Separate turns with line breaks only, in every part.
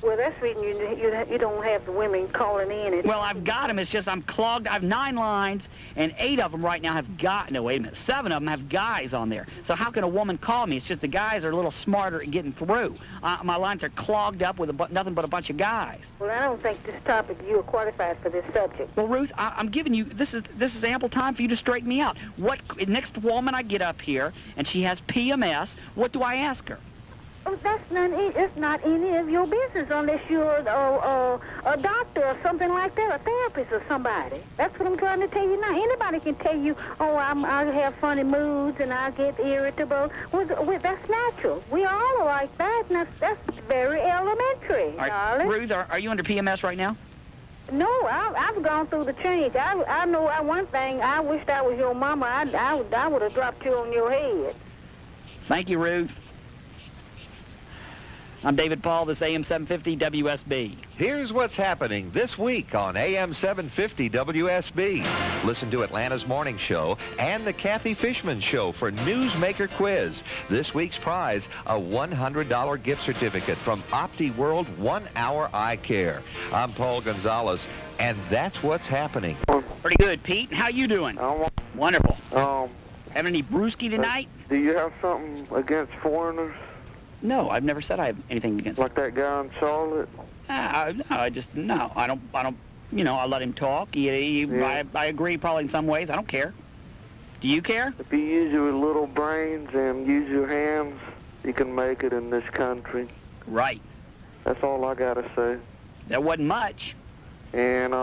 Well, that's the reason you don't have the women calling in.
Well, I've got them. It's just I'm clogged. I have 9 lines, and 8 of them right now have no, wait a minute. 7 of them have guys on there. So how can a woman call me? It's just the guys are a little smarter at getting through. My lines are clogged up with nothing but a bunch of guys.
Well, I don't think this topic, you are qualified for this subject.
Well, Ruth, I'm giving you, this is ample time for you to straighten me out. Next woman I get up here, and she has PMS, what do I ask her?
Oh, it's not any of your business unless you're a doctor or something like that, a therapist or somebody. That's what I'm trying to tell you now. Anybody can tell you, oh, I have funny moods and I get irritable. Well, that's natural. We all are like that, and that's very elementary, darling.
Ruth, are you under PMS right now?
No, I've gone through the change. I know one thing. I wished I was your mama. I would have dropped you on your head.
Thank you, Ruth. I'm David Paul, this AM-750 WSB.
Here's what's happening this week on AM-750 WSB. Listen to Atlanta's Morning Show and the Kathy Fishman Show for Newsmaker Quiz. This week's prize, a $100 gift certificate from OptiWorld 1 Hour Eye Care. I'm Paul Gonzalez, and that's what's happening.
Pretty good, Pete. How you doing? Wonderful. Having any brewski tonight?
Do you have something against foreigners?
No, I've never said I have anything against
like that guy in Charlotte?
No, I don't, you know, I let him talk. I agree probably in some ways. I don't care. Do you care?
If you use your little brains and use your hands, you can make it in this country.
Right.
That's all I got to say.
That wasn't much.
And,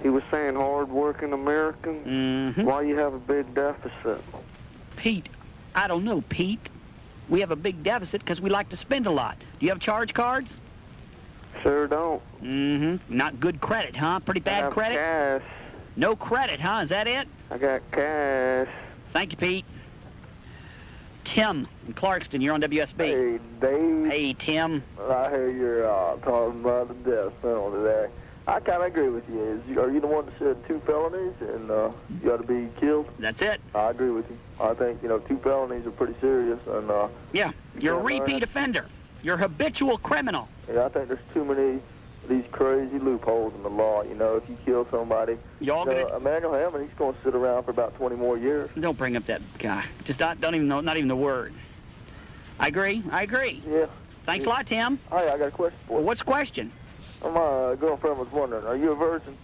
he was saying hard-working Americans.
Mm-hmm.
Why you have a big deficit?
Pete, I don't know, Pete. We have a big deficit because we like to spend a lot. Do you have charge cards?
Sure don't.
Mm-hmm. Not good credit, huh? Pretty bad credit?
Cash.
No credit, huh? Is that it?
I got cash.
Thank you, Pete. Tim in Clarkston, you're on WSB.
Hey, Dave.
Hey, Tim.
I hear you're talking about the death penalty there. I kind of agree with you. Are you the one that said 2 felonies and you ought to be killed?
That's it.
I agree with you. I think, 2 felonies are pretty serious. And
yeah, you're a repeat offender. You're a habitual criminal.
Yeah, I think there's too many of these crazy loopholes in the law. If you kill somebody, Emmanuel Hammond, he's going to sit around for about 20 more years.
Don't bring up that guy. Just don't even know, not even the word. I agree.
Yeah.
Thanks a lot, Tim.
Hey, I got a question for you.
Well, what's the question?
My girlfriend was wondering, are you a virgin?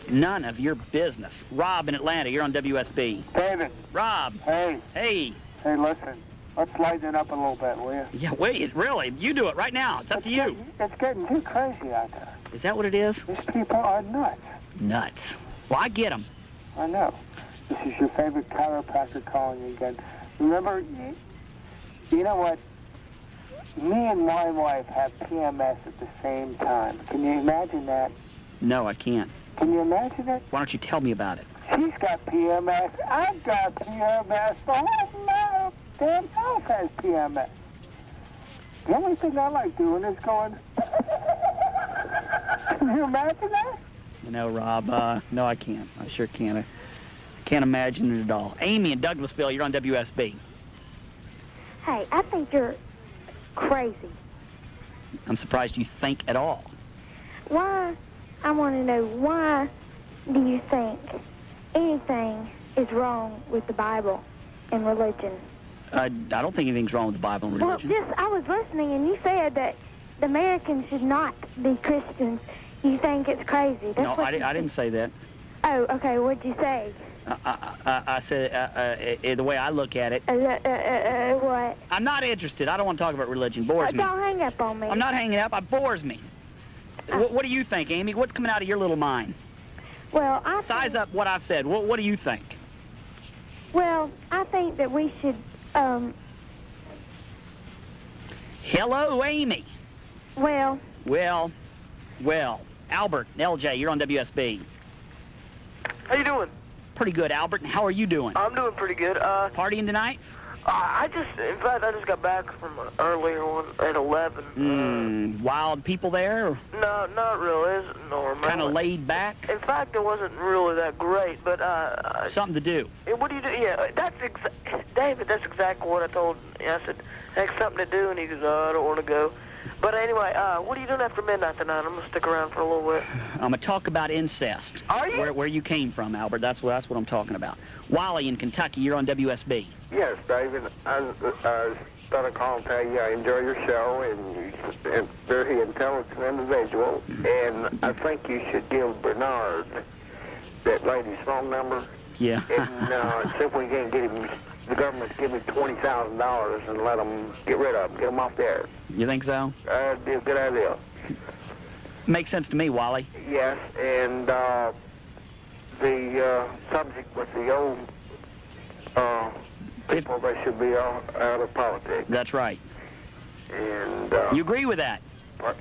None of your business. Rob in Atlanta, you're on WSB.
David.
Rob.
Hey.
Hey.
Hey, listen. Let's lighten it up a little bit, will you?
Yeah, wait, really. You do it right now. It's up to you.
It's getting too crazy out there.
Is that what it is?
These people are nuts.
Nuts. Well, I get them.
I know. This is your favorite chiropractor calling you again. Remember, you know what? Me and my wife have PMS at the same time. Can you imagine that?
No, I can't.
Can you imagine it?
Why don't you tell me about it?
She's got PMS. I've got PMS. The whole damn house has PMS. The only thing I like doing is going... Can you imagine that?
No, Rob. No, I can't. I sure can't. I can't imagine it at all. Amy in Douglasville, you're on WSB.
Hey, I think you're crazy.
I'm surprised you think at all.
Why? I want to know, why do you think anything is wrong with the Bible and religion?
I don't think anything's wrong with the Bible and religion.
Well, I was listening, and you said that the Americans should not be Christians. You think it's crazy. That's
no, I didn't say that.
Oh, okay. What'd you say?
I said, the way I look at it...
what?
I'm not interested. I don't want to talk about religion. Bores me.
Don't hang up on me.
I'm not hanging up. It bores me. What do you think, Amy? What's coming out of your little mind?
Well,
Size up what I've said. What do you think?
Well, I think that we should,
Hello, Amy.
Well.
Albert, LJ, you're on WSB.
How you doing?
Pretty good, Albert. And how are you doing?
I'm doing pretty good.
Partying tonight?
In fact, I just got back from an earlier one at 11.
Wild people there? Or?
No, not really. It's normal.
Kind of laid back?
In fact, it wasn't really that great, but
something to do.
What do you do? Yeah, David, that's exactly what I told him. I said, "Hey, something to do," and he goes, "Oh, I don't want to go." But anyway, what are you doing after midnight tonight? I'm gonna stick around for a little bit.
I'm gonna talk about incest.
Are you?
Where you came from, Albert? That's what I'm talking about. Wally in Kentucky, you're on WSB.
Yes, David. I was going to call and tell you I enjoy your show, and you're a very intelligent individual. And I think you should give Bernard that lady's phone number.
Yeah.
And see if we can't get him. The government give me $20,000 and let them get rid of him, get him off the air.
You think so?
That'd be a good idea.
Makes sense to me, Wally.
Yes, and the subject with the old people, they should be out of politics.
That's right.
And
you agree with that?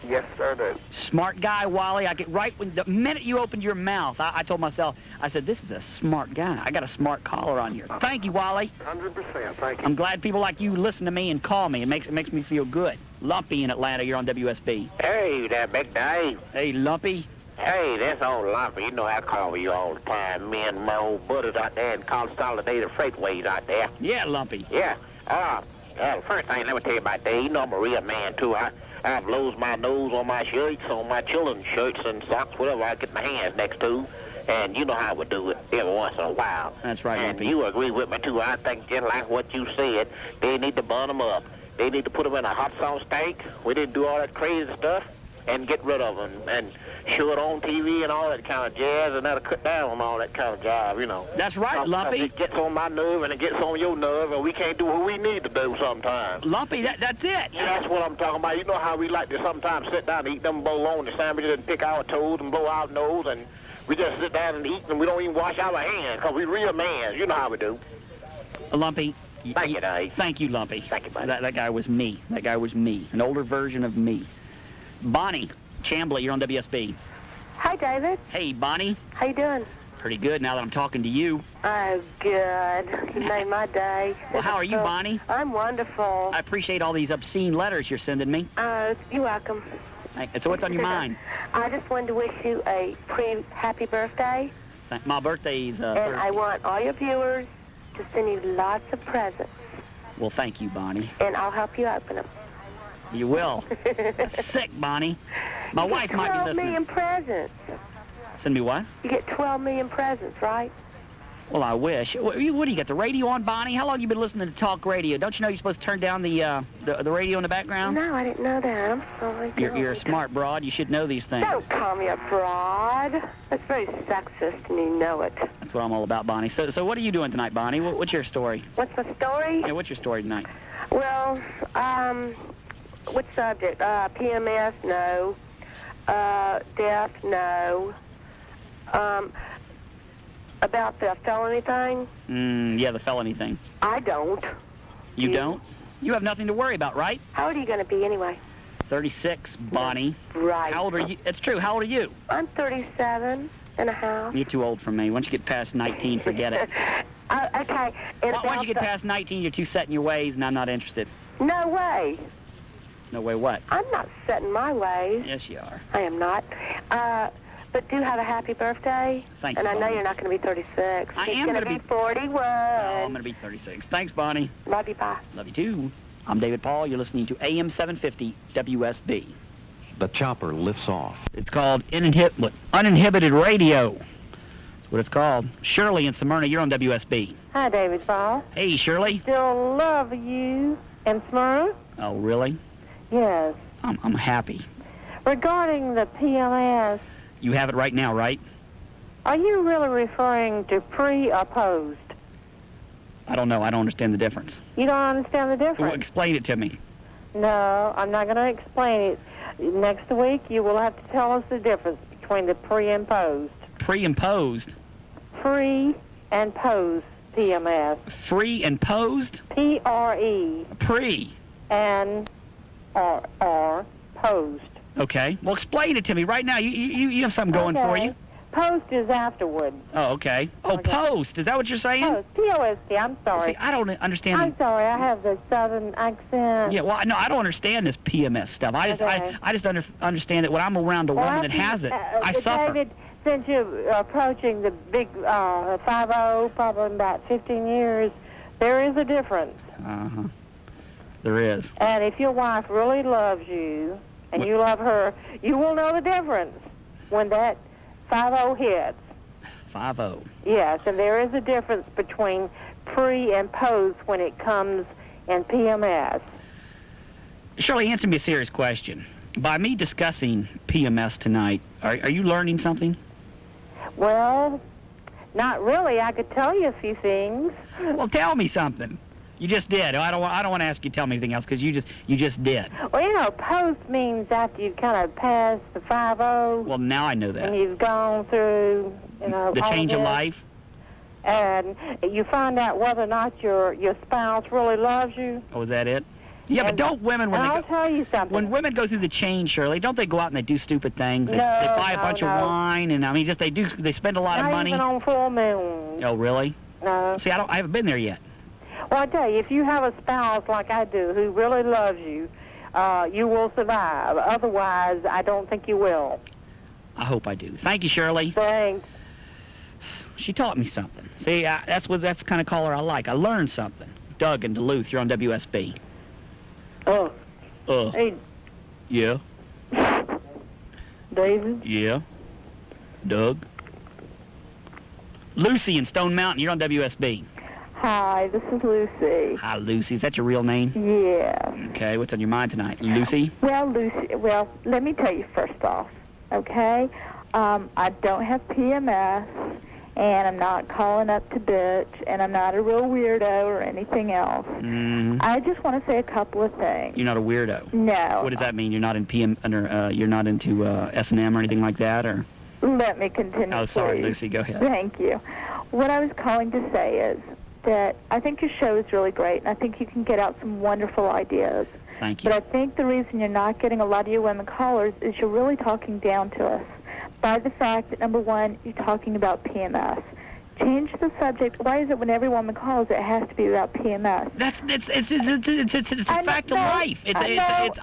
Yes, sir, I do.
Smart guy, Wally. The minute you opened your mouth, I told myself, I said, this is a smart guy. I got a smart caller on here. Thank you, Wally.
100%, thank you.
I'm glad people like you listen to me and call me. It makes me feel good. Lumpy in Atlanta, you're on WSB.
Hey there, Big Dave.
Hey, Lumpy.
Hey, that's old Lumpy. You know I call you all the time. Me and my old buddies out there in Consolidated Freightways out there.
Yeah, Lumpy.
Yeah. First thing, let me tell you about that. You know I'm a real man, too. I've losed my nose on my shirts, on my children's shirts and socks, whatever I get my hands next to. And you know how we do it every once in a while.
That's right,
And
Lumpy.
you agree with me, too. I think just like what you said, they need to burn them up. They need to put them in a hot sauce tank. We didn't do all that crazy stuff and get rid of them and show it on TV and all that kind of jazz, and that'll cut down on all that kind of jive, you know.
That's right, Lumpy.
It gets on my nerve and it gets on your nerve, and we can't do what we need to do sometimes.
Lumpy, that's it.
Yeah, that's what I'm talking about. You know how we like to sometimes sit down and eat them bologna sandwiches and pick our toes and blow our nose, and we just sit down and eat, and we don't even wash our hands because we real men. You know how we do.
Lumpy.
Thank you, Dave.
Thank you, Lumpy.
Thank you, buddy.
That guy was me. That guy was me. An older version of me. Bonnie, Chamblee, you're on WSB.
Hi, David.
Hey, Bonnie.
How you doing?
Pretty good now that I'm talking to you.
Oh, good. You made my day.
Well, how are you, Bonnie?
I'm wonderful.
I appreciate all these obscene letters you're sending me.
You're welcome.
So what's on your mind?
I just wanted to wish you a happy birthday.
My birthday's
and
Thursday.
I want all your viewers to send you lots of presents.
Well, thank you, Bonnie.
And I'll help you open them.
You will. That's sick, Bonnie. My wife might be listening.
12 million presents.
Send me what?
You get 12 million presents, right?
Well, I wish. What do you got, the radio on, Bonnie? How long have you been listening to talk radio? Don't you know you're supposed to turn down the radio in the background?
No, I didn't know that. I'm sorry.
You're a smart broad. You should know these things.
Don't call me a broad. That's very sexist, and you know it.
That's what I'm all about, Bonnie. So what are you doing tonight, Bonnie? What's your story?
What's my story?
Yeah, what's your story tonight?
Well, what subject? PMS, no. Death, no. About the felony thing?
Yeah, the felony thing.
I don't.
You don't? You have nothing to worry about, right?
How old are you going to be anyway?
36, Bonnie.
Right.
How old are you? It's true. How old are you?
I'm 37 and a half.
You're too old for me. Once you get past 19, forget it.
Okay.
Once you get past 19, you're too set in your ways, and I'm not interested.
No way.
No way what?
I'm not set in my ways.
Yes, you are.
I am not. But do have a happy birthday.
Thank you,
And I know
Bonnie.
you're not going to be 36.
I
He's
am
going to be 41.
No, I'm going to be 36. Thanks, Bonnie.
Love you, bye.
Love you, too. I'm David Paul. You're listening to AM-750 WSB.
The chopper lifts off.
It's called Uninhibited Radio. That's what it's called. Shirley in Smyrna, you're on WSB.
Hi, David Paul.
Hey, Shirley.
Still love you in Smyrna?
Oh, really?
Yes.
I'm happy.
Regarding the PMS,
You have it right now, right?
are you really referring to pre or post?
I don't know. I don't understand the difference.
You don't understand the
Well,
difference?
explain it to me.
No, I'm not going to explain it. Next week, you will have to tell us the difference between the pre and post.
Pre and posed?
Pre and post PMS.
Free and posed?
P-R-E.
Pre.
And or post.
Okay. Well, explain it to me right now. You have something going for you.
Post is afterwards.
Oh, okay. Oh, post. Is that what you're saying?
Post. P-O-S-T. I'm sorry.
See, I don't understand.
I'm sorry. I have the southern accent.
Yeah, well, no, I don't understand this PMS stuff. I just understand that when I'm around a woman that has it, I suffer.
David, since you're approaching the big 50, probably in about 15 years, there is a difference.
Uh-huh. There is.
And if your wife really loves you and you love her, you will know the difference when that 50 hits.
50.
Yes, and there is a difference between pre and post when it comes in PMS.
Shirley, answer me a serious question. By me discussing PMS tonight, are you learning something?
Well, not really. I could tell you a few things.
Well, tell me something. You just did. I don't want to ask you to tell me anything else because you just did.
Well, you know, post means after you've kind of passed the 50.
Well, now I know that.
And you've gone through, you know,
the change of life.
And you find out whether or not your spouse really loves you.
Oh, is that it? Yeah, but don't women when
I'll tell you something.
When women go through the change, Shirley, don't they go out and they do stupid things? They
No,
buy a bunch of wine, and I mean, they spend a lot of money.
Not even on full moon.
Oh, really?
No.
See, I haven't been there yet.
Well, I tell you, if you have a spouse like I do who really loves you, you will survive. Otherwise, I don't think you will.
I hope I do. Thank you, Shirley.
Thanks.
She taught me something. See, that's the kind of caller I like. I learned something. Doug in Duluth, you're on WSB.
Hey.
Yeah.
David?
Yeah. Doug? Lucy in Stone Mountain, you're on WSB.
Hi, this is Lucy.
Hi, Lucy. Is that your real name?
Yeah.
Okay, what's on your mind tonight? Lucy?
Well, Lucy, let me tell you first off, okay? I don't have PMS, and I'm not calling up to bitch, and I'm not a real weirdo or anything else. I just want to say a couple of things.
You're not a weirdo?
No.
What does that mean? You're not in you're not into S&M or anything like that, or?
Let me continue,
Oh, sorry,
please.
Lucy, go ahead.
Thank you. What I was calling to say is that I think your show is really great, and I think you can get out some wonderful ideas.
Thank you.
But I think the reason you're not getting a lot of your women callers is you're really talking down to us by the fact that, number one, you're talking about PMS. Change the subject. Why is it when every woman calls, it has to be about PMS?
It's a fact of life.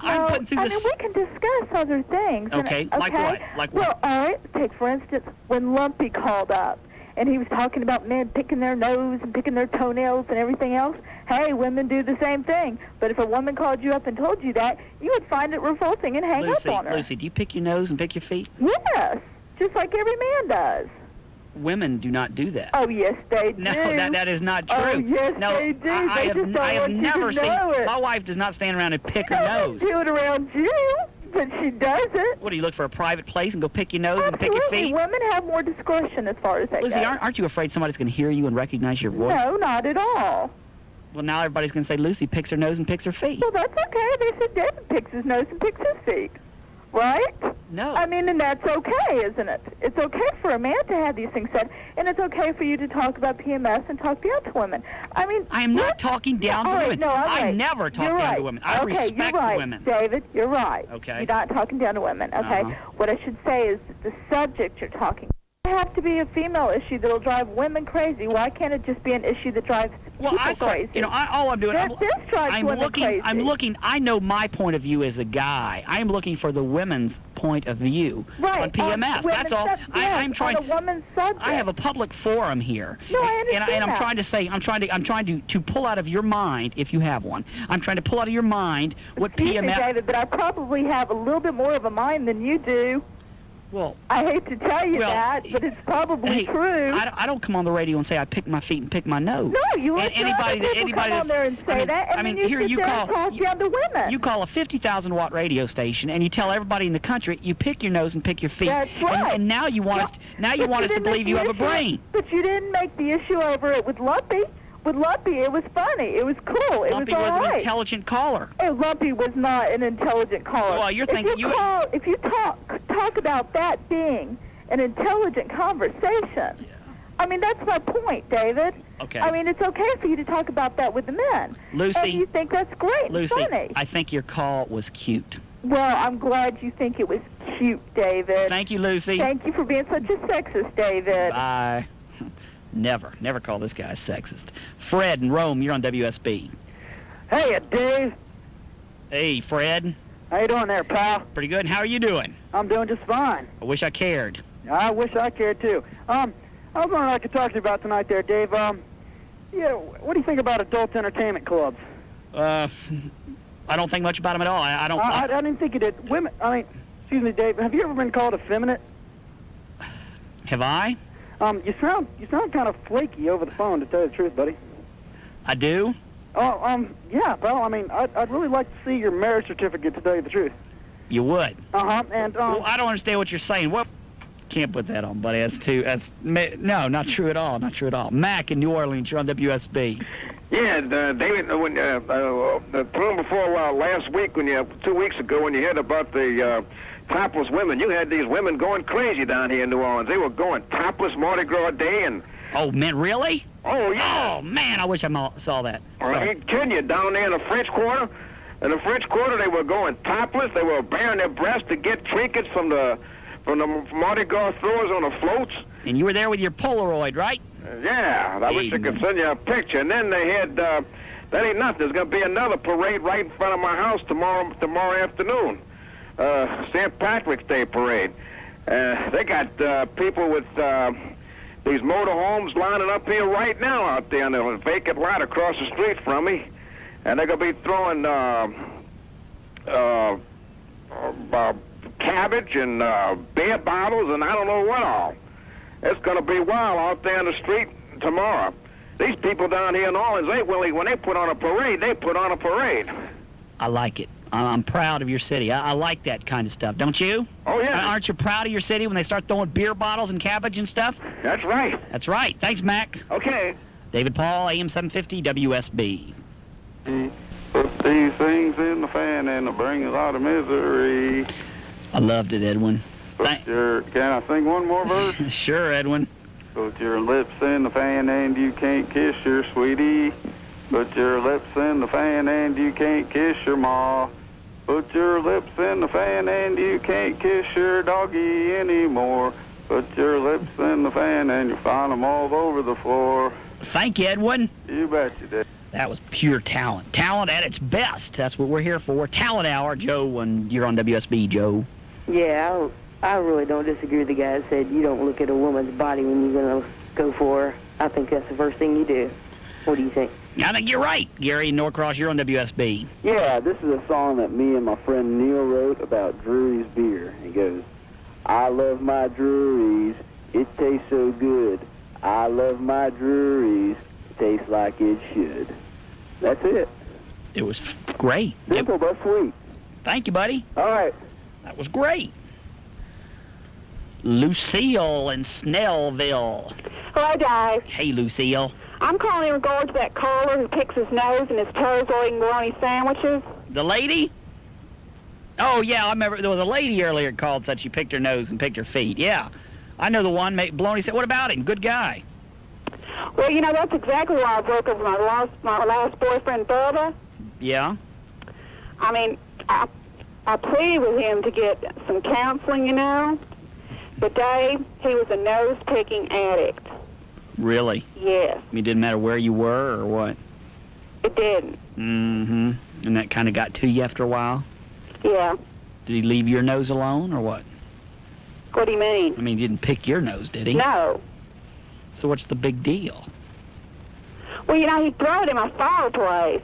I'm putting through this.
I mean, we can discuss other things.
Okay, like what? Like what?
Well, all right. Take for instance when Lumpy called up, and he was talking about men picking their nose and picking their toenails and everything else. Hey, women do the same thing. But if a woman called you up and told you that, you would find it revolting and hang up on her.
Lucy, do you pick your nose and pick your feet?
Yes, just like every man does.
Women do not do that.
Oh, yes, they do.
No, that is not true.
Oh, yes,
no,
they do.
I have never seen. My wife does not stand around and pick her nose.
Do it around you, but she doesn't.
What, do you look for a private place and go pick your nose and pick your feet?
Women have more discretion as far as that
Lucy,
goes.
aren't you afraid somebody's going to hear you and recognize your voice?
No, not at all.
Well, now everybody's going to say Lucy picks her nose and picks her feet.
Well, that's okay. They said David picks his nose and picks his feet. Right?
No.
I mean, and that's okay, isn't it? It's okay for a man to have these things said, and it's okay for you to talk about PMS and talk down to women. I mean,
I am not talking down to women.
No,
I never talk down to women. I respect
you're right,
women.
David, you're right.
Okay.
You're not talking down to women. Okay. What I should say is that the subject you're talking have to be a female issue that'll drive women crazy. Why can't it just be an issue that drives people crazy?
You know, all I'm doing,
I'm
looking. I know my point of view as a guy. I'm looking for the women's point of view on PMS. That's all. I'm trying.
On a woman's subject.
I have a public forum here,
no, I understand
and I'm trying to say, I'm trying to pull out of your mind, if you have one. I'm trying to pull out of your mind what
Excuse
PMS.
me, David, but I probably have a little bit more of a mind than you do.
Well,
I hate to tell you that, but it's probably true.
I don't come on the radio and say I pick my feet and pick my nose.
No, you let anybody come on there and say that, and then you sit there and talk down to women.
You call a 50,000-watt radio station and you tell everybody in the country you pick your nose and pick your feet.
That's right.
And now you want us to believe you have a brain.
But you didn't make the issue over it with Lumpy. With Lumpy, it was funny. It was cool.
Lumpy was an intelligent caller.
Hey, Lumpy was not an intelligent caller.
Well, you're thinking
if you talk about that being an intelligent conversation. I mean, that's my point, David.
Okay.
I mean, it's okay for you to talk about that with the men.
Lucy.
And you think that's great
Lucy,
and funny.
I think your call was cute.
Well, I'm glad you think it was cute, David.
Thank you, Lucy.
Thank you for being such a sexist, David.
Bye. Never call this guy sexist. Fred in Rome, you're on WSB.
Hey, Dave.
Hey, Fred.
How you doing there, pal?
Pretty good. How are you doing?
I'm doing just fine.
I wish I cared.
I wish I cared, too. I was wondering what I could talk to you about tonight there, Dave. Yeah, what do you think about adult entertainment clubs?
I don't think much about them at all. I don't...
I didn't think you did. Women, excuse me, Dave, have you ever been called effeminate?
Have I?
You sound kind of flaky over the phone, to tell you the truth, buddy.
I do?
Oh, yeah, pal. I'd really like to see your marriage certificate, to tell you the truth.
You would?
Uh-huh, and,
Well, I don't understand what you're saying. What? Can't put that on, buddy. No, not true at all. Not true at all. Mack in New Orleans, you're on WSB.
Yeah, David, when the time before last week, 2 weeks ago, when you heard about the topless women, you had these women going crazy down here in New Orleans. They were going topless Mardi Gras Day and...
Oh, man, really?
Oh, yeah.
Oh, man, I wish I saw that.
I ain't kidding you, down there in the French Quarter. In the French Quarter, they were going topless. They were baring their breasts to get trinkets from the Mardi Gras throwers on the floats.
And you were there with your Polaroid, right?
Yeah, I wish I could send you a picture. And then they had, that ain't nothing. There's going to be another parade right in front of my house tomorrow afternoon. St. Patrick's Day parade. They got people with these motorhomes lining up here right now out there on the vacant lot across the street from me. And they're going to be throwing cabbage and beer bottles and I don't know what all. It's going to be wild out there in the street tomorrow. These people down here in Orleans, when they put on a parade, they put on a parade.
I like it. I'm proud of your city. I like that kind of stuff, don't you?
Oh, yeah.
Aren't you proud of your city when they start throwing beer bottles and cabbage and stuff?
That's right.
That's right. Thanks, Mack.
Okay.
David Paul, AM-750, WSB.
Put these things in the fan and it'll bring a lot of misery.
I loved it, Edwin.
Can I sing one more verse?
Sure, Edwin.
Put your lips in the fan and you can't kiss your sweetie. Put your lips in the fan and you can't kiss your ma. Put your lips in the fan and you can't kiss your doggy anymore. Put your lips in the fan and you'll find them all over the floor.
Thank you, Edwin.
You bet you did.
That was pure talent. Talent at its best. That's what we're here for. Talent Hour. Joe, and you're on WSB, Joe.
Yeah, I really don't disagree with the guy that said you don't look at a woman's body when you're going to go for her. I think that's the first thing you do. What do you think?
I think you're right. Gary in Norcross, you're on WSB.
Yeah, this is a song that me and my friend Neil wrote about Drury's beer. It goes, I love my Drury's, it tastes so good. I love my Drury's, it tastes like it should. That's it.
It was great.
Simple but sweet.
Thank you, buddy.
All right.
That was great. Lucille in Snellville.
Hello, Dave.
Hey, Lucille.
I'm calling in regards to that caller who picks his nose and his toes while eating bologna sandwiches.
The lady? Oh, yeah, I remember there was a lady earlier called, said she picked her nose and picked her feet. Yeah, I know the one. Bologna said, what about him? Good guy.
Well, you know, that's exactly why I broke up with my last boyfriend, Bubba.
Yeah?
I mean, I pleaded with him to get some counseling, you know. But, Dave, he was a nose-picking addict.
Really?
Yes.
I mean, it didn't matter where you were or what?
It didn't.
Mm-hmm. And that kind of got to you after a while?
Yeah.
Did he leave your nose alone or what?
What do you mean?
I mean, he didn't pick your nose, did he?
No.
So what's the big deal?
Well, you know, he'd throw it in my fireplace.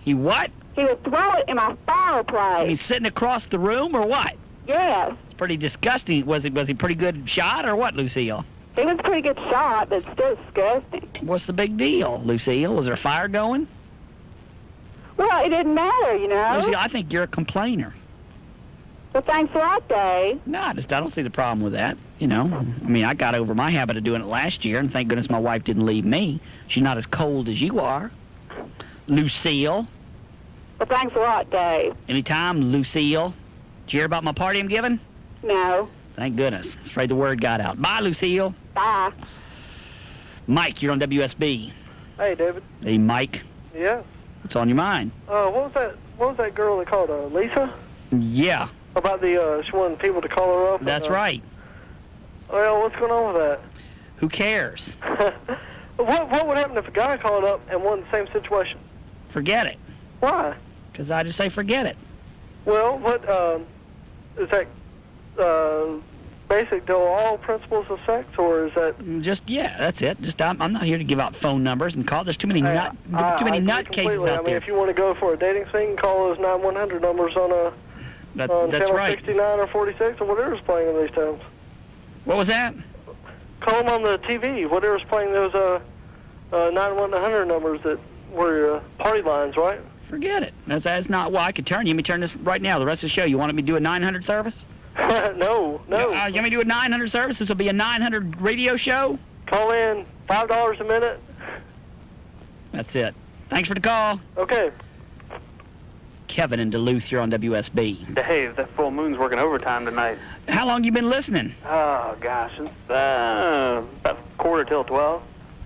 He what?
He would throw it in my fireplace.
He's sitting across the room or what?
Yes.
It's pretty disgusting. Was he pretty good shot or what, Lucille?
He was a pretty good shot, but still disgusting.
What's the big deal, Lucille? Was there a fire going?
Well, it didn't matter, you know.
Lucille, I think you're a complainer.
Well, thanks a lot, Dave.
No, I don't see the problem with that, you know. I mean, I got over my habit of doing it last year, and thank goodness my wife didn't leave me. She's not as cold as you are. Lucille.
Well, thanks a lot, Dave.
Anytime, Lucille. Did you hear about my party I'm giving?
No.
Thank goodness. Afraid the word got out. Bye, Lucille.
Bye.
Mike, you're on WSB.
Hey, David.
Hey, Mike.
Yeah.
What's on your mind?
What was that girl they called, Lisa?
Yeah.
About the, she wanted people to call her up?
That's right.
Well, what's going on with that?
Who cares?
What would happen if a guy called up and won the same situation?
Forget it.
Why?
Because I just say forget it.
Well, what, is that, basic to all principles of sex, or is that...
Just, yeah, that's it. Just, I'm not here to give out phone numbers and call. There's too many nutcases out
there. I mean,
there.
if you want to go for a dating thing, call those 9100 numbers on
that's
channel
right.
69 or 46 or whatever's playing in these towns.
What was that?
Call them on the TV, whatever's playing those 9100 numbers that were party lines, right?
Forget it. That's not... Well, I could turn you. Let me turn this right now. The rest of the show. You want me to do a 900 service?
No.
You want me to do a 900 service? This will be a 900 radio show?
Call in, $5 a minute.
That's it. Thanks for the call.
Okay.
Kevin in Duluth, you're on WSB.
Dave, that full moon's working overtime tonight.
How long you been listening?
Oh, gosh, since about 12:15.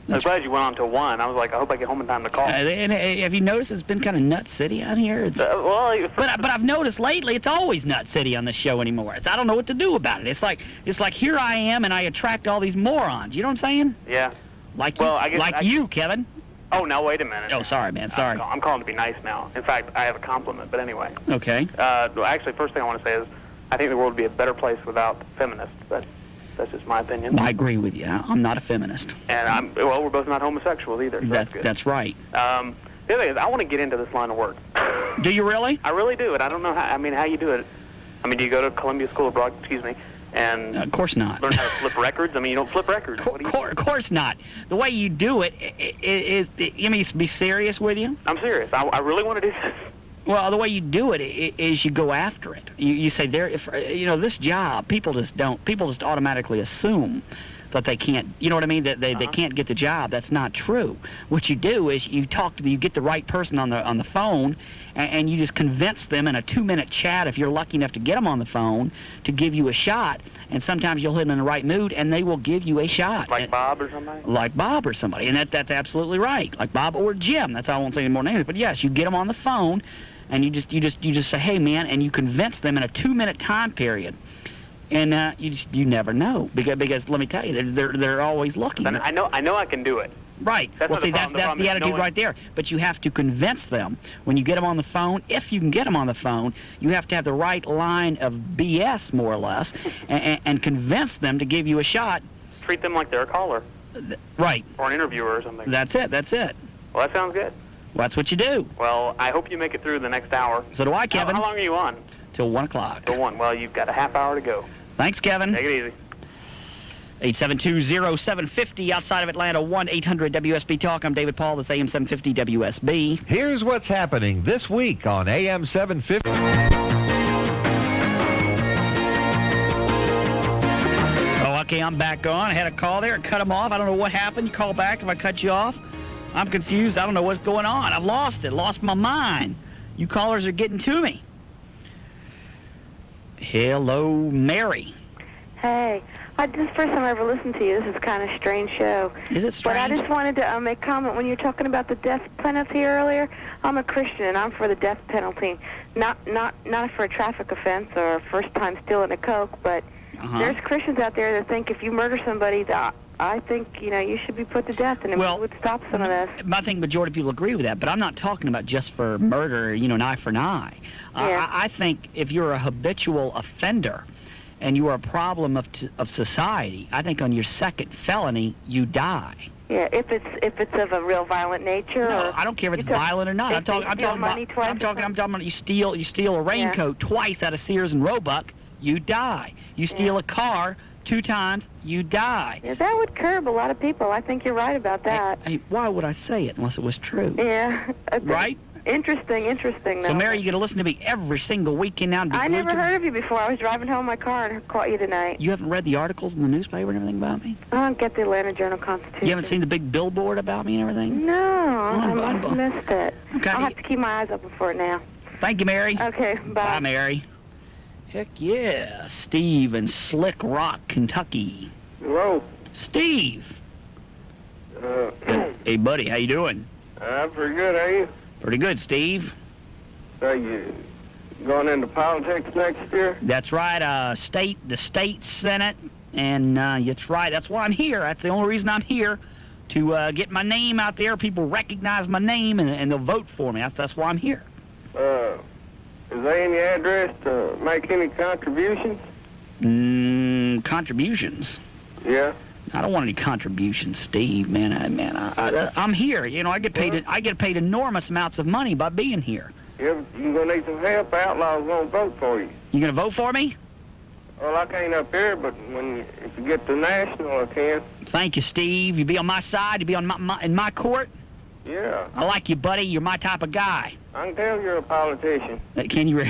I'm glad you went on till 1. I was like, I hope I get home in time to call.
And have you noticed it's been kind of nut city out here? It's, but I've noticed lately it's always nut city on this show anymore. I don't know what to do about it. It's like here I am and I attract all these morons. You know what I'm saying?
Yeah.
Like you, Kevin.
Oh, now wait a minute.
Oh, sorry, man. Sorry.
I'm calling to be nice now. In fact, I have a compliment, but anyway.
Okay.
Well, actually, first thing I want to say is I think the world would be a better place without feminists. That's just my opinion.
I agree with you. I'm not a feminist.
And we're both not homosexuals either, so that's good.
That's right.
The other thing is I want to get into this line of work.
Do you really?
I really do, and I don't know how you do it. I mean, do you go to Columbia School of Broad, and
of course not.
Learn how to flip records? I mean, you don't flip records.
Of course not. The way you do it is let me be serious with you.
I'm serious. I really want to do this.
Well, the way you do it is you go after it. You say this job, people just automatically assume that they can't, you know what I mean, that they can't get the job. That's not true. What you do is you get the right person on the phone, and you just convince them in a 2-minute chat, if you're lucky enough to get them on the phone, to give you a shot. And sometimes you'll hit them in the right mood, and they will give you a shot.
Like Bob or somebody?
Like Bob or somebody, and that's absolutely right. Like Bob or Jim. That's I won't say any more names, but yes, you get them on the phone, and you just say, hey man, and you convince them in a 2-minute time period. And you never know because let me tell you, they're always looking.
I know I can do it.
Right. That's the attitude right there. But you have to convince them when you get them on the phone. If you can get them on the phone, you have to have the right line of BS, more or less, and convince them to give you a shot.
Treat them like they're a caller.
Right.
Or an interviewer or something.
That's it.
Well, that sounds good.
Well, that's what you do.
Well, I hope you make it through the next hour.
So do I, Kevin.
How long are you on?
Till 1 o'clock.
Till 1. Well, you've got a half hour to go.
Thanks, Kevin.
Take it easy.
872-0750 outside of Atlanta, 1-800-WSB Talk. I'm David Paul. This AM-750 WSB.
Here's what's happening this week on AM-750.
Oh, okay, I'm back on. I had a call there and cut him off. I don't know what happened. You call back if I cut you off. I'm confused. I don't know what's going on. I've lost it. Lost my mind. You callers are getting to me. Hello, Mary.
Hey, this is the first time I ever listened to you. This is kind of a strange show.
Is it strange?
But I just wanted to make a comment when you were talking about the death penalty earlier. I'm a Christian, and I'm for the death penalty. Not for a traffic offense or a first time stealing a Coke, but there's Christians out there that think if you murder somebody, I think, you should be put to death, and it would stop some of this.
I think majority of people agree with that, but I'm not talking about just for murder, an eye for an eye.
Yeah.
I think if you're a habitual offender and you are a problem of society, I think on your second felony, you die.
Yeah, if it's of a real violent nature.
No,
or
I don't care if it's violent or not. I'm talking about you steal a raincoat twice out of Sears and Roebuck, you die. You steal a car 2 times, you die.
Yeah, that would curb a lot of people. I think you're right about that.
Hey, why would I say it unless it was true?
Yeah.
Right?
Interesting.
So, Mary, you're going to listen to me every single weekend now?
I never heard of you before. I was driving home in my car and caught you tonight.
You haven't read the articles in the newspaper and everything about me?
I don't get the Atlanta Journal-Constitution.
You haven't seen the big billboard about me and everything?
No, I missed it.
Okay.
I'll have to keep my eyes open for it now.
Thank you, Mary.
Okay, bye.
Bye, Mary. Heck yeah. Steve in Slick Rock, Kentucky.
Hello.
Steve. Hey, buddy, how you doing?
I'm pretty good, are you?
Pretty good, Steve.
You going into politics next year?
That's right, the state senate, and that's right. That's why I'm here. That's the only reason I'm here, to get my name out there. People recognize my name, and they'll vote for me. That's why I'm here.
Is there any address to make any contributions?
Contributions?
Yeah.
I don't want any contributions, Steve. Man, I'm here. You know, I get paid enormous amounts of money by being here.
You're gonna need some help. Outlaws gonna vote for you.
You gonna vote for me?
Well, I can't up here, but if you get to national, I can.
Thank you, Steve. You be on my side. You be on in my court.
Yeah.
I like you, buddy. You're my type of guy.
I can tell you're a politician.
Can you?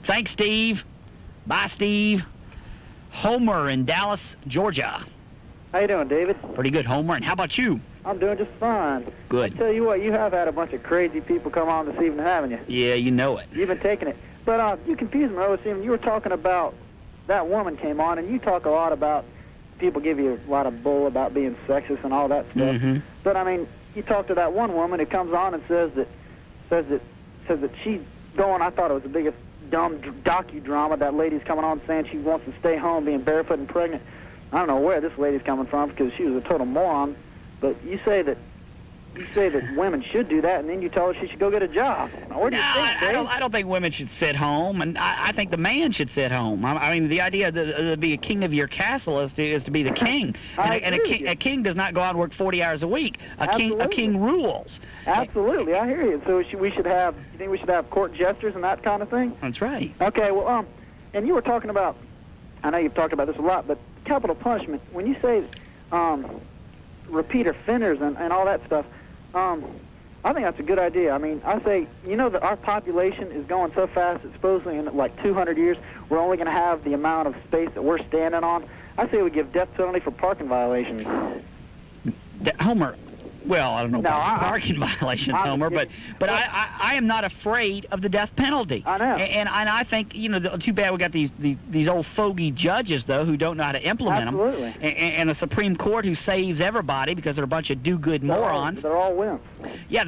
Thanks, Steve. Bye, Steve. Homer in Dallas, Georgia.
How you doing, David?
Pretty good, Homer. And how about you?
I'm doing just fine.
Good.
I tell you what, you have had a bunch of crazy people come on this evening, haven't you?
Yeah, you know it.
You've been taking it. But you confused me. I was seeing you were talking about that woman came on, and you talk a lot about people give you a lot of bull about being sexist and all that stuff.
Mm-hmm.
But I mean, you talk to that one woman who comes on and says that she's going. I thought it was the biggest dumb docudrama. That lady's coming on saying she wants to stay home, being barefoot and pregnant. I don't know where this lady's coming from because she was a total moron. But you say that women should do that, and then you tell her she should go get a job. Now, where do you think, Dave?
I don't think women should sit home, and I think the man should sit home. I mean, the idea to be a king of your castle is to be the king, and a king does not go out and work 40 hours a week. A king rules.
Absolutely, I hear you. So you think we should have court jesters and that kind of thing?
That's right.
Okay, well, and you were talking about, I know you've talked about this a lot, but capital punishment. When you say repeat offenders and all that stuff. I think that's a good idea. I mean, I say, you know that our population is going so fast that supposedly in like 200 years, we're only going to have the amount of space that we're standing on. I say we give death penalty for parking violations.
Homer, well, I don't know about parking violations, Homer, but I am not afraid of the death penalty.
I know.
And I think, you know, too bad we got these old fogey judges, though, who don't know how to implement them.
Absolutely.
And a Supreme Court who saves everybody because they're a bunch of do-good morons.
They're all wimps.
Yeah,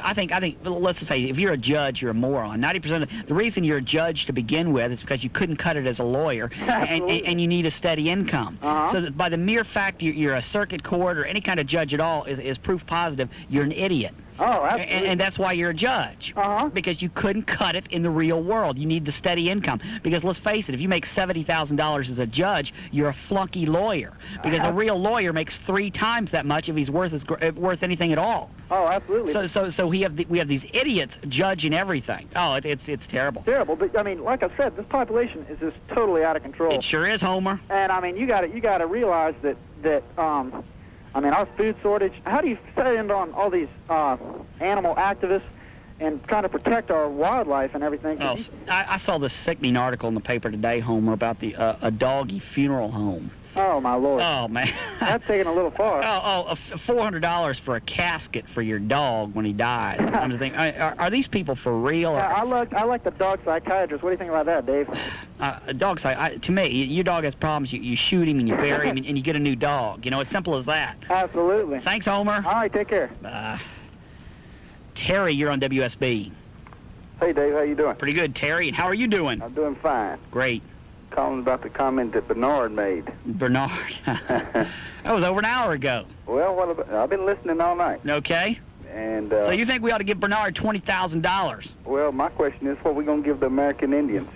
I think, let's face it, if you're a judge, you're a moron. 90% of the reason you're a judge to begin with is because you couldn't cut it as a lawyer, and you need a steady income. So that by the mere fact you're a circuit court or any kind of judge at all is proof positive you're an idiot.
Oh, absolutely.
And that's why you're a judge. Because you couldn't cut it in the real world. You need the steady income. Because let's face it, if you make $70,000 as a judge, you're a flunky lawyer. Because a real lawyer makes 3 times that much if he's worth anything at all.
Oh, absolutely.
So we have these idiots judging everything. Oh, it's terrible.
Terrible. But I mean, like I said, this population is just totally out of control.
It sure is, Homer.
And I mean, you got to realize that I mean, our food shortage, how do you stand on all these animal activists and trying to protect our wildlife and everything?
Oh, I saw this sickening article in the paper today, Homer, about a doggy funeral home.
Oh, my Lord.
Oh, man.
That's taking a little far.
$400 for a casket for your dog when he dies. I'm just thinking, are these people for real?
I like the dog psychiatrist. What do you think about that, Dave?
To me, your dog has problems. You shoot him and you bury him and you get a new dog. You know, it's simple as that.
Absolutely.
Thanks, Homer.
All right, take care.
Terry, you're on WSB.
Hey, Dave, how you doing?
Pretty good, Terry. And how are you doing?
I'm doing fine.
Great.
Calling about the comment that Bernard made.
Bernard. That was over an hour ago.
Well, I've been listening all night.
Okay.
And
so you think we ought to give Bernard $20,000?
Well, my question is, what are we going to give the American Indians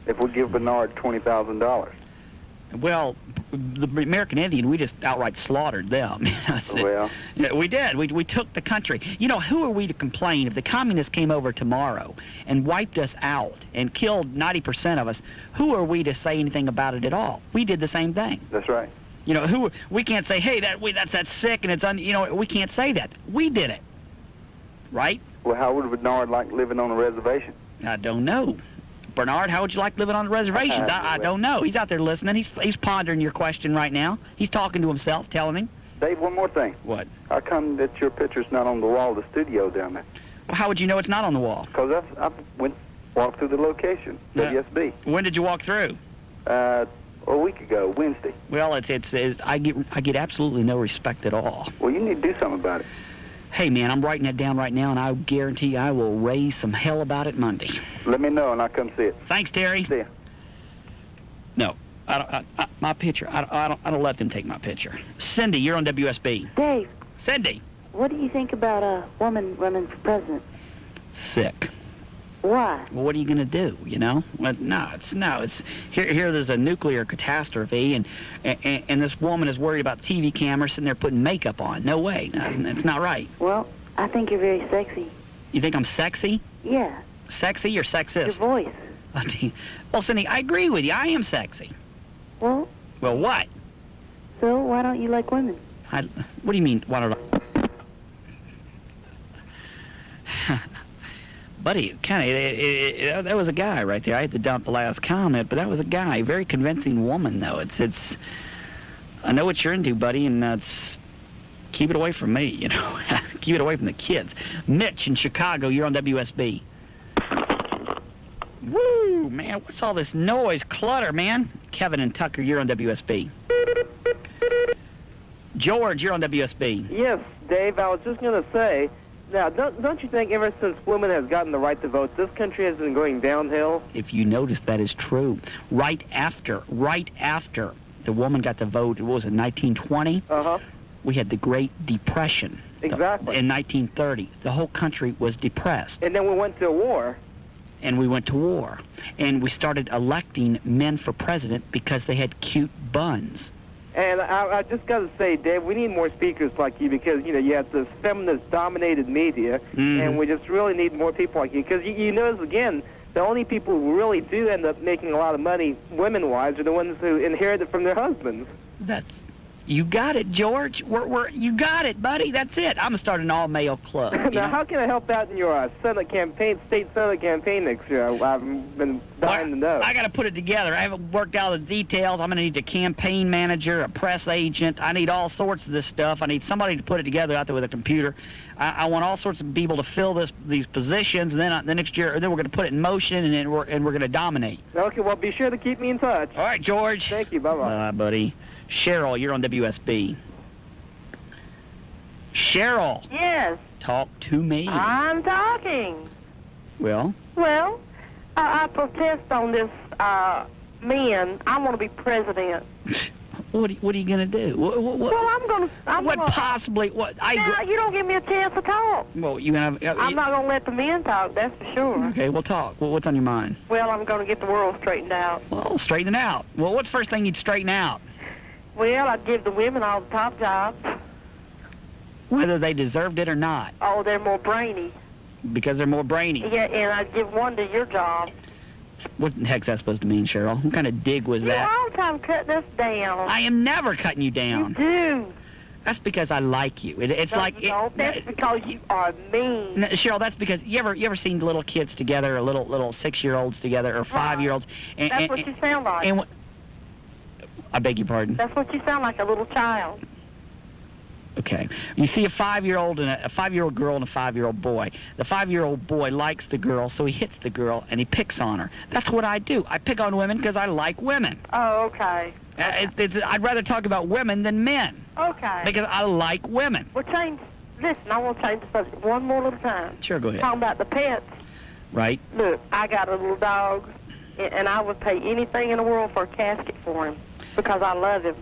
if we give Bernard $20,000?
Well, the American Indian, we just outright slaughtered them.
Well,
we did. We took the country. You know, who are we to complain if the communists came over tomorrow and wiped us out and killed 90% of us? Who are we to say anything about it at all? We did the same thing.
That's right.
You know, we can't say, hey, that's sick and it's we can't say that. We did it. Right?
Well, how would Bernard like living on a reservation?
I don't know. Bernard, how would you like living on the reservations? I don't know. He's out there listening. He's pondering your question right now. He's talking to himself, telling him.
Dave, one more thing.
What?
How come that your picture's not on the wall of the studio down there?
Well, how would you know it's not on the wall?
Because I've walked through the location, WSB.
When did you walk through?
A week ago, Wednesday.
Well, I get absolutely no respect at all.
Well, you need to do something about it.
Hey, man, I'm writing that down right now, and I guarantee I will raise some hell about it Monday.
Let me know, and I'll come see it.
Thanks, Terry.
See ya.
No, my picture. I don't let them take my picture. Cindy, you're on WSB.
Dave.
Cindy.
What do you think about a woman running for president?
Sick.
Why?
Well, what are you going to do, you know? Well, it's here there's a nuclear catastrophe, and this woman is worried about TV cameras sitting there putting makeup on. No way. No, it's not right.
Well, I think you're very sexy.
You think I'm sexy?
Yeah.
Sexy or sexist?
Your voice.
Well, Cindy, I agree with you. I am sexy.
Well,
what?
So why don't you like women?
What do you mean, why don't I... Buddy, that was a guy right there. I had to dump the last comment, but that was a guy. Very convincing woman, though. It's. I know what you're into, buddy, and it's. Keep it away from me, you know. Keep it away from the kids. Mitch in Chicago, you're on WSB. Woo, man, what's all this noise, clutter, man? Kevin and Tucker, you're on WSB. George, you're on WSB.
Yes, Dave, I was just going to say, now, don't you think ever since women have gotten the right to vote, this country has been going downhill?
If you notice, that is true. Right after the woman got the vote, what was it, 1920?
Uh-huh.
We had the Great Depression.
Exactly.
In 1930. The whole country was depressed.
And then we went to war.
And we went to war. And we started electing men for president because they had cute buns.
And I just got to say, Dave, we need more speakers like you because, you know, you have this feminist-dominated media, and we just really need more people like you. Because you notice, again, the only people who really do end up making a lot of money, women-wise, are the ones who inherit it from their husbands.
You got it, George. You got it, buddy. That's it. I'm going to start an all-male club.
Now, how can I help out in your state Senate campaign next year? I've been dying to know.
I got to put it together. I haven't worked out the details. I'm going to need a campaign manager, a press agent. I need all sorts of this stuff. I need somebody to put it together out there with a computer. I want all sorts of people to fill these positions, and then the next year, then we're going to put it in motion, and then we're going to dominate.
Okay, well, be sure to keep me in touch.
All right, George.
Thank you. Bye-bye.
Bye, buddy. Cheryl, you're on WSB. Cheryl.
Yes.
Talk to me.
I'm talking.
Well?
Well, I protest on this men. I want to be president.
What are you going to do?
Well, I'm going to... Now, you don't give me a chance to talk.
Well, you have...
I'm not going to let the men talk, that's for sure.
Okay, we'll talk. Well, what's on your mind?
Well, I'm going to get the world straightened out.
Well, straighten it out. Well, what's the first thing you'd straighten out?
Well, I'd give the women all the top jobs.
Whether they deserved it or not.
Oh, they're more brainy.
Because they're more brainy.
Yeah, and I'd give one to your job.
What the heck's that supposed to mean, Cheryl? What kind of dig was that?
You're all the time cutting us down.
I am never cutting you down.
You do.
That's because I like you. It's
no,
like...
that's because you are mean.
No, Cheryl, that's because... You ever seen little kids together, or little 6-year-olds together, or 5-year-olds?
That's what you sound like.
I beg your pardon?
That's what you sound like, a little child.
Okay. You see a 5-year-old and a 5-year-old girl and a 5-year-old boy. The 5-year-old boy likes the girl, so he hits the girl and he picks on her. That's what I do. I pick on women because I like women.
Oh, okay.
I'd rather talk about women than men.
Okay.
Because I like women.
Well, listen, I want to change the subject one more little time.
Sure, go ahead.
Talking about the pets.
Right.
Look, I got a little dog, and I would pay anything in the world for a casket for him because I love him.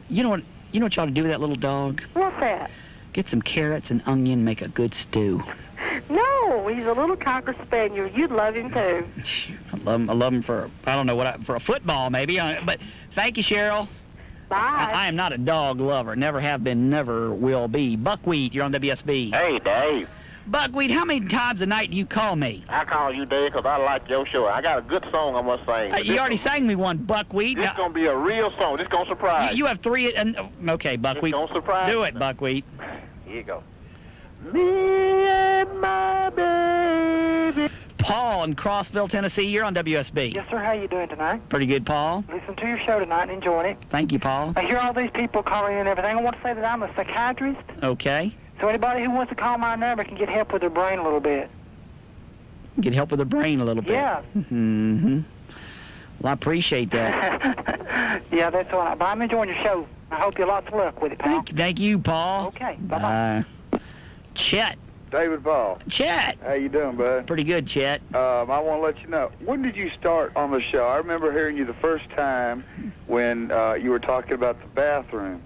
You know what you ought to do with that little dog?
What's that?
Get some carrots and onion, make a good stew.
No, he's a little Cocker Spaniel. You'd love him, too.
I love him for, I don't know, for a football, maybe. But thank you, Cheryl.
Bye.
I am not a dog lover. Never have been, never will be. Buckwheat, you're on WSB.
Hey, Dave.
Buckwheat, how many times a night do you call me?
I call you, Dave, because I like your show. I got a good song I must sing.
You already sang me one, Buckwheat.
This going to be a real song. This going to surprise
you. have 3... okay, Buckwheat.
This going to surprise
Do it, Buckwheat.
Here you go.
Me and my baby.
Paul in Crossville, Tennessee, you're on WSB.
Yes, sir. How you doing tonight?
Pretty good, Paul.
Listen to your show tonight and enjoying it.
Thank you, Paul.
I hear all these people calling in and everything. I want to say that I'm a psychiatrist.
Okay.
So anybody who wants to call my number can get help with their brain a little bit.
Get help with the brain a little bit.
Yeah.
Mm-hmm. Well, I appreciate that.
Yeah, that's all right. But I'm enjoying your show. I hope you lots of luck with it, pal.
Thank you, Paul.
Okay. Bye-bye.
Chet.
David Paul.
Chet.
How you doing, bud?
Pretty good, Chet.
I want to let you know, when did you start on the show? I remember hearing you the first time when you were talking about the bathrooms.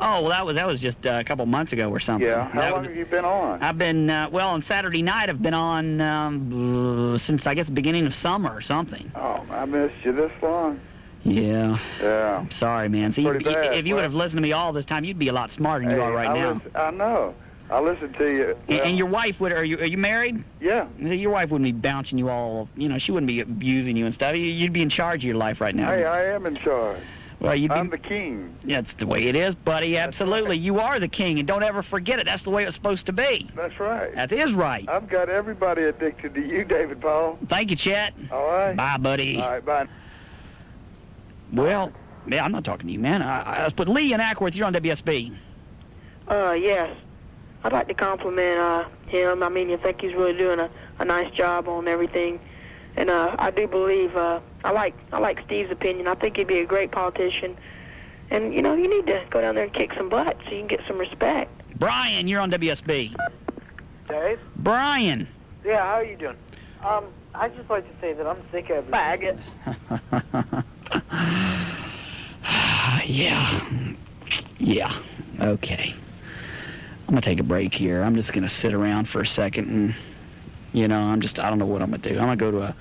Oh, well, that was just a couple months ago or something.
Yeah. How long have you been on?
I've been, well, on Saturday night, I've been on since, I guess, the beginning of summer or something.
Oh, I missed you this long.
Yeah.
Yeah.
I'm sorry, man. See,
Pretty bad,
if you would have listened to me all this time, you'd be a lot smarter than you are right now.
I know. I listen to you. Well,
and your wife are you married?
Yeah.
See, your wife wouldn't be bouncing you all, she wouldn't be abusing you and stuff. You'd be in charge of your life right now.
Hey, I am in charge.
Well,
I'm the king.
That's the way it is, buddy. Absolutely. Right. You are the king, and don't ever forget it. That's the way it's supposed to be.
That's right.
That is right.
I've got everybody addicted to you, David Paul.
Thank you, Chet.
All right.
Bye, buddy.
All right, bye.
Well, yeah, I'm not talking to you, man. But Lee and Acworth, you're on WSB.
Yes. I'd like to compliment him. I mean, I think he's really doing a nice job on everything. And I do believe, I like Steve's opinion. I think he'd be a great politician. And, you need to go down there and kick some butt so you can get some respect.
Brian, you're on WSB.
Dave?
Brian.
Yeah, how are you doing? I'd just like to say that I'm sick of it. Faggot.
Yeah. Okay. I'm going to take a break here. I'm just going to sit around for a second and, I don't know what I'm going to do. I'm going to go to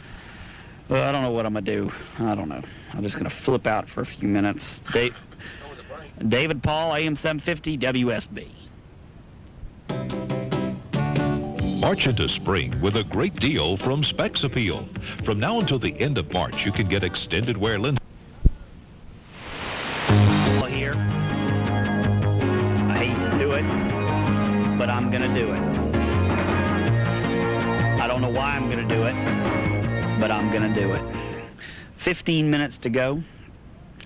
I don't know what I'm going to do. I don't know. I'm just going to flip out for a few minutes. David Paul, AM-750, WSB.
March into spring with a great deal from Specs Appeal. From now until the end of March, you can get extended wear lenses.
Here. I hate to do it, but I'm going to do it. I don't know why I'm going to do it, but I'm going to do it. 15 minutes to go.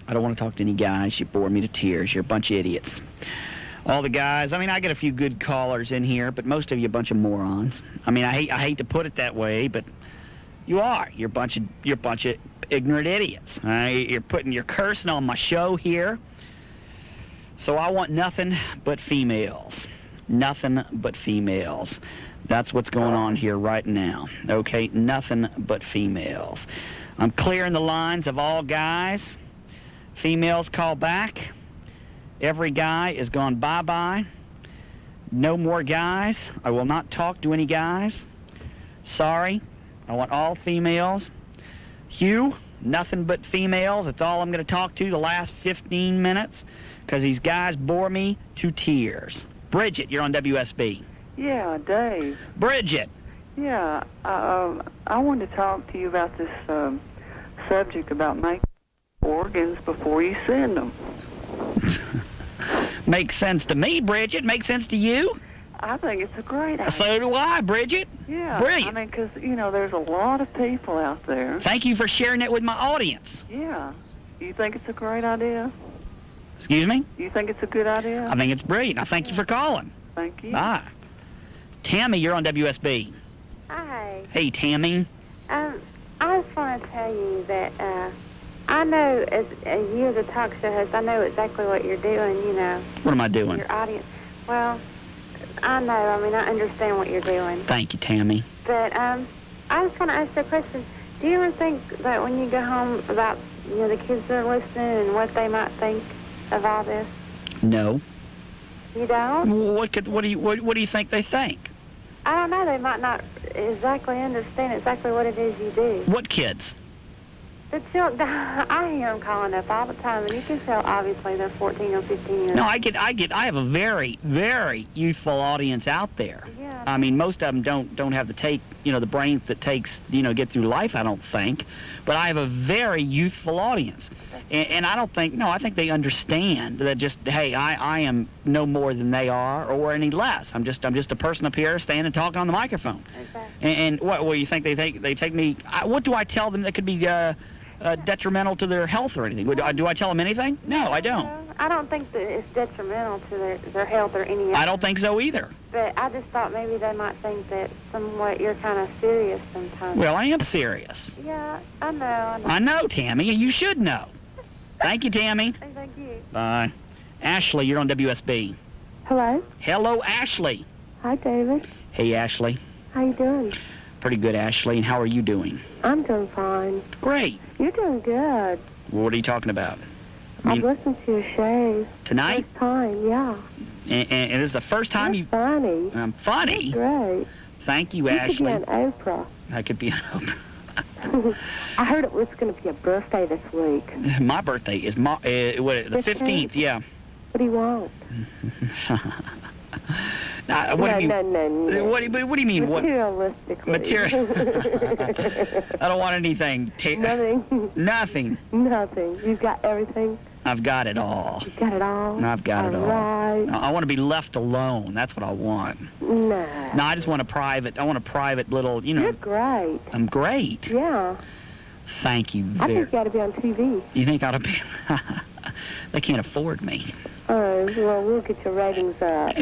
I don't want to talk to any guys. You bore me to tears. You're a bunch of idiots. All the guys, I get a few good callers in here, but most of you are a bunch of morons. I hate to put it that way, but you are. You're a bunch of ignorant idiots. You're cursing on my show here. So I want nothing but females. Nothing but females. That's what's going on here right now. Okay, nothing but females. I'm clearing the lines of all guys. Females call back. Every guy is gone bye-bye. No more guys. I will not talk to any guys. Sorry. I want all females. Hugh, nothing but females. That's all I'm going to talk to the last 15 minutes because these guys bore me to tears. Bridgette, you're on WSB.
Yeah, Dave.
Bridgette.
Yeah, I wanted to talk to you about this subject about making organs before you send them.
Makes sense to me, Bridgette. Makes sense to you?
I think it's a great idea.
So do I, Bridgette.
Yeah.
Brilliant.
Because, there's a lot of people out there.
Thank you for sharing it with my audience.
Yeah. You think it's a great idea?
Excuse me?
You think it's a good idea?
I think it's brilliant. I thank you for calling.
Thank you.
Bye. Tammy, you're on WSB.
Hi.
Hey, Tammy.
I just want to tell you that I know as you as a talk show host, I know exactly what you're doing,
What am I doing?
Your audience. Well, I know. I understand what you're doing.
Thank you, Tammy.
But I just want to ask you a question. Do you ever think that when you go home about, the kids that are listening and what they might think of all this?
No.
You don't?
What do you think they think?
I don't know. They might not exactly understand exactly what it is you do.
What kids?
The children, I hear them calling up all the time, and you can tell obviously they're 14 or 15 years old.
No, I have a very, very youthful audience out there.
Yeah.
Most of them don't have the brains that takes, get through life, I don't think. But I have a very youthful audience. And I don't think, I think they understand that just, hey, I am no more than they are or any less. I'm just a person up here standing talking on the microphone.
Exactly.
And what you think they take me, what do I tell them that could be detrimental to their health or anything? Do I tell them anything? No, I don't.
I don't think that it's detrimental to their health or any.
I don't think so either.
But I just thought maybe they might think that somewhat you're kind of serious sometimes.
Well, I am serious.
Yeah, I know.
I know, Tammy, and you should know. Thank you, Tammy.
Thank you.
Bye. Ashlei, you're on WSB.
Hello?
Hello, Ashlei.
Hi, David.
Hey, Ashlei.
How you doing?
Pretty good, Ashlei. And how are you doing?
I'm doing fine.
Great.
You're doing good.
Well, what are you talking about?
I've listened to your show.
Tonight?
First time, yeah.
And this is the first time
You're funny.
I'm funny?
You're great.
Thank you,
You
Ashlei.
could be on Oprah.
I could be on Oprah.
I heard it was going to be a birthday this week.
My birthday is the 15th, yeah.
What do you want?
What do you mean? What do you mean?
Materialistically.
Material. I don't want anything.
Nothing.
Nothing.
Nothing. You've got everything.
I've got it all.
You've got it all?
I've got it all.
Right.
I want to be left alone. That's what I want.
No.
No, I just want a private little,
You're great.
I'm great.
Yeah.
Thank you
I think you ought to be on TV.
You think I ought to be? They can't afford me.
Oh, well, we'll get your ratings up.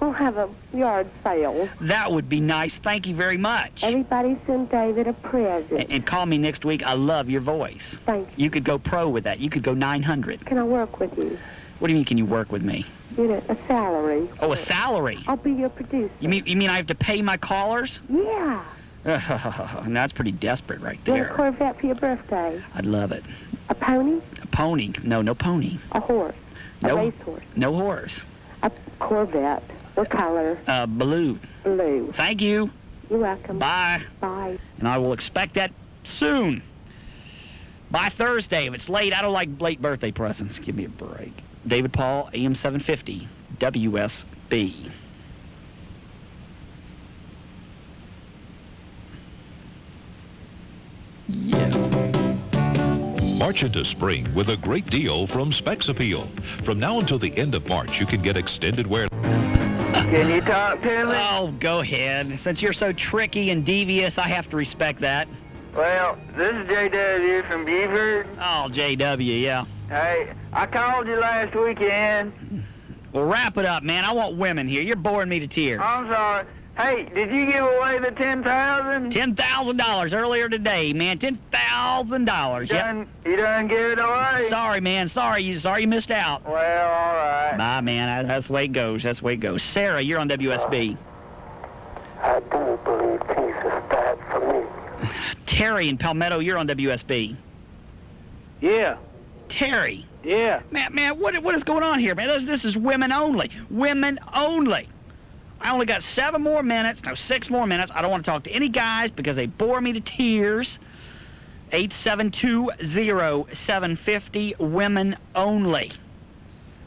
We'll have a yard sale.
That would be nice. Thank you very much.
Everybody send David a present.
And call me next week. I love your voice.
Thank you.
You could go pro with that. You could go 900.
Can I work with you?
What do you mean, can you work with me?
You know, a salary.
Oh, a salary?
I'll be your producer.
You mean I have to pay my callers?
Yeah.
That's pretty desperate right
You want
there.
a Corvette for your birthday?
I'd love it.
A pony?
A pony? No pony.
A horse?
No,
a racehorse?
No horse.
A Corvette. What color?
Blue.
Blue.
Thank you.
You're welcome.
Bye.
Bye.
And I will expect that soon. By Thursday. If it's late, I don't like late birthday presents. Give me a break. David Paul, AM-750, WSB.
March into spring with a great deal from Specs Appeal. From now until the end of March, you can get extended wear.
Can you talk to me?
Oh, go ahead. Since you're so tricky and devious, I have to respect that.
Well, this is JW from Buford.
Oh, JW, yeah.
Hey, I called you last weekend.
Well, wrap it up, man. I want women here. You're boring me to tears.
I'm sorry. Hey, did you give away the $10,000?
$10,000 earlier today, man. $10,000. Yep.
You done give it away?
Sorry, man. Sorry you missed out.
Well, all right.
Bye, man. That's the way it goes. That's the way it goes. Sarah, you're on WSB.
I do believe Jesus died for me.
Terry in Palmetto, you're on WSB.
Yeah.
Terry.
Yeah.
Man, what is going on here, man? This is women only. Women only. I only got 6 more minutes. I don't want to talk to any guys because they bore me to tears. 872-0750, women only.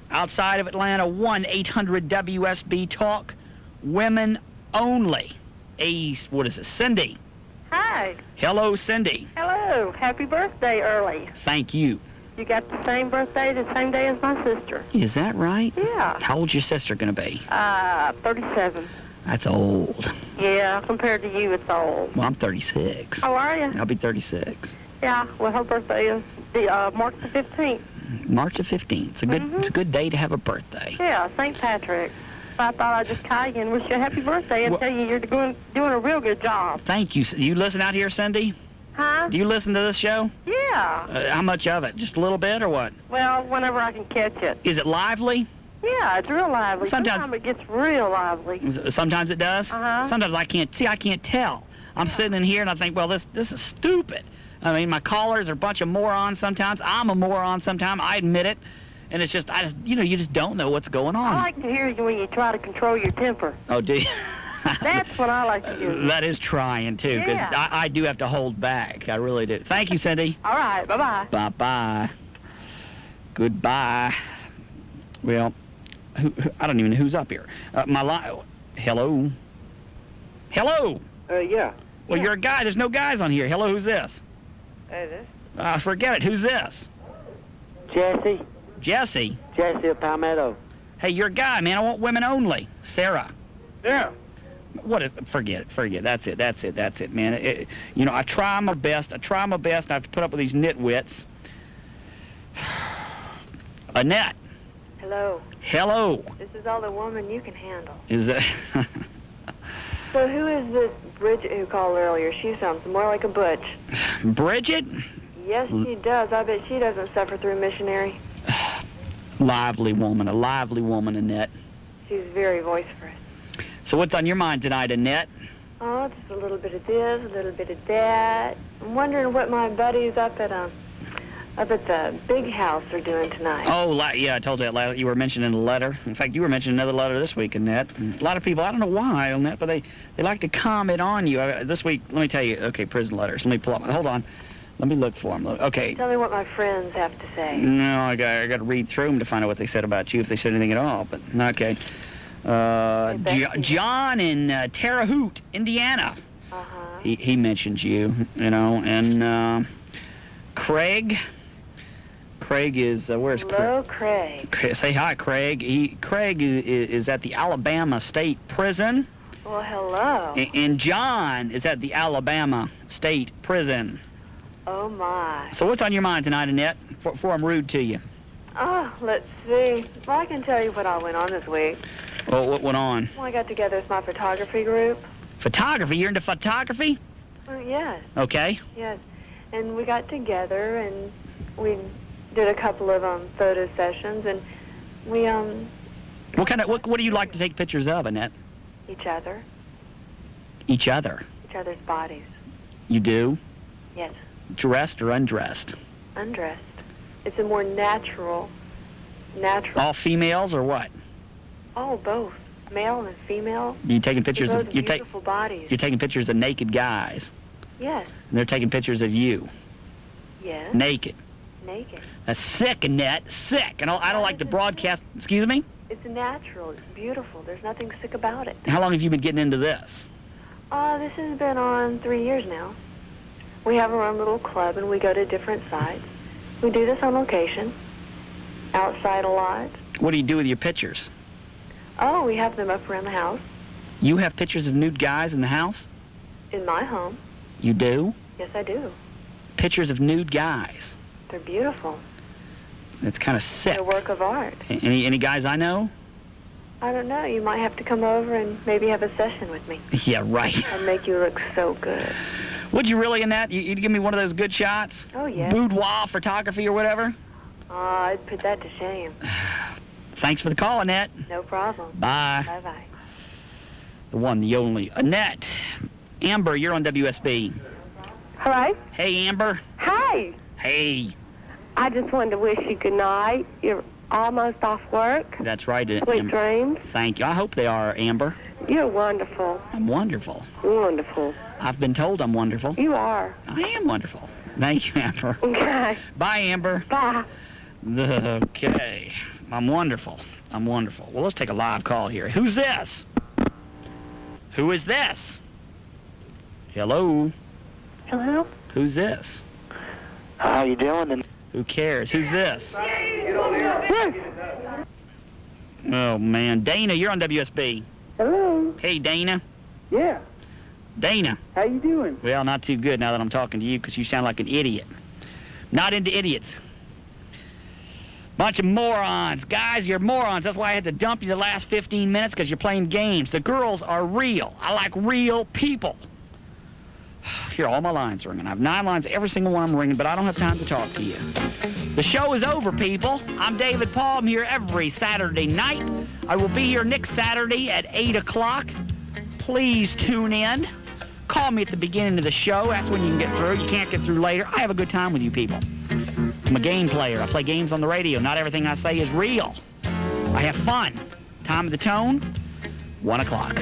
Outside of Atlanta, 1-800-WSB-TALK, women only. What is it, Cindy?
Hi.
Hello, Cindy.
Hello. Happy birthday early.
Thank you.
You got the same birthday the same day as my sister.
Is that right?
Yeah.
How old's your sister going to be?
37.
That's old.
Yeah, compared to you, it's old.
Well, I'm 36.
How are you?
I'll be 36.
Yeah, well, her birthday is March the 15th.
March the 15th. It's a good day to have a birthday.
Yeah, St. Patrick. So I thought I'd just call you and wish you a happy birthday and tell you you're doing a real good job.
Thank you. You listen out here, Cindy?
Huh?
Do you listen to this show?
Yeah.
How much of it? Just a little bit or what?
Well, whenever I can catch it.
Is it lively?
Yeah, it's real lively.
Sometimes
it gets real lively.
Sometimes it does?
Uh-huh.
Sometimes I can't tell. I'm sitting in here and I think, well, this is stupid. I mean, my callers are a bunch of morons sometimes. I'm a moron sometimes. I admit it. And it's just, you just don't know what's going on.
I like to hear you when you try to control your temper.
Oh, do you?
That's what I like to do.
That is trying, too, because I do have to hold back. I really do. Thank you, Cindy.
All right. Bye-bye.
Bye-bye. Goodbye. Well, I don't even know who's up here. Hello? Hello?
Yeah.
Well, you're a guy. There's no guys on here. Hello, who's this?
Hey, this?
Forget it. Who's this?
Jesse.
Jesse?
Jesse of Palmetto.
Hey, you're a guy, man. I want women only. Sarah.
Yeah.
What is? Forget it. That's it, man. I try my best. And I have to put up with these nitwits. Annette.
Hello.
Hello.
This is all the woman you can handle.
Is it?
So who is this Bridgette who called earlier? She sounds more like a butch.
Bridgette?
Yes, she does. I bet she doesn't suffer through missionary.
A lively woman, Annette.
She's very vociferous.
So what's on your mind tonight, Annette?
Oh, just a little bit of this, a little bit of that. I'm wondering what my buddies up at the big house are doing tonight.
Oh, yeah, I told you that. You were mentioning a letter. In fact, you were mentioning another letter this week, Annette. A lot of people, I don't know why, Annette, but they like to comment on you. This week, let me tell you, okay, prison letters. Let me pull up. Hold on. Let me look for them. Okay.
Tell me what my friends have to say.
No, I got to read through them to find out what they said about you, if they said anything at all. But, okay. John in Terre Haute, Indiana.
Uh-huh.
He mentions you, you know, and Craig. Craig is, where's Craig?
Hello, Craig.
Say hi, Craig. Craig is at the Alabama State Prison.
Well, hello.
And John is at the Alabama State Prison.
Oh, my.
So what's on your mind tonight, Annette, before I'm rude to you?
Oh, let's see. Well, I can tell you what all went on this week.
Well, what went on?
Well, I got together with my photography group.
Photography? You're into photography?
Well, yes.
Okay.
Yes. And we got together, and we did a couple of photo sessions, and we
What do you like to take pictures of, Annette?
each other,
Each other.
each other's bodies.
You do?
Yes.
Dressed or undressed?
Undressed. It's a more natural.
All females or what?
Oh, both. Male and female.
You taking pictures
They're
of
both beautiful bodies.
You're taking pictures of naked guys.
Yes.
And they're taking pictures of you.
Yes.
Naked.
Naked.
That's sick, Annette. Sick. And I don't like to broadcast. Excuse me?
It's natural. It's beautiful. There's nothing sick about it.
How long have you been getting into this?
This has been on 3 years now. We have our own little club, and we go to different sites. We do this on location, outside a lot.
What do you do with your pictures?
Oh, we have them up around the house.
You have pictures of nude guys in the house?
In my home.
You do?
Yes, I do.
Pictures of nude guys.
They're beautiful.
It's kind of sick.
They're a work of art.
Any guys I know?
I don't know. You might have to come over and maybe have a session with me.
Yeah, right.
I'd make you look so good.
Would you really, Annette? You'd give me one of those good shots?
Oh, yeah.
Boudoir photography or whatever?
I'd put that to shame.
Thanks for the call, Annette.
No problem.
Bye.
Bye-bye.
The one, the only. Annette. Amber, you're on WSB.
Hello?
Hey, Amber.
Hi.
Hey.
I just wanted to wish you good night. You're almost off work.
That's right.
Sweet dreams.
Thank you. I hope they are, Amber.
You're wonderful.
I'm wonderful.
Wonderful.
I've been told I'm wonderful.
You are.
I am wonderful. Thank you, Amber.
Okay.
Bye, Amber.
Bye.
Okay. I'm wonderful. I'm wonderful. Well, let's take a live call here. Who's this? Who is this? Hello?
Hello?
Who's this?
How you doing?
Who cares? Who's this? Oh, man. Dana, you're on WSB.
Hello?
Hey, Dana.
Yeah.
Dana.
How you doing?
Well, not too good now that I'm talking to you because you sound like an idiot. Not into idiots. Bunch of morons. Guys, you're morons. That's why I had to dump you the last 15 minutes because you're playing games. The girls are real. I like real people. Here, all my lines are ringing. I have 9 lines, every single one I'm ringing, but I don't have time to talk to you. The show is over, people. I'm David Paul. I'm here every Saturday night. I will be here next Saturday at 8 o'clock. Please tune in. Call me at the beginning of the show. That's when you can get through. You can't get through later. I have a good time with you people. I'm a game player. I play games on the radio. Not everything I say is real. I have fun. Time of the tone, 1 o'clock.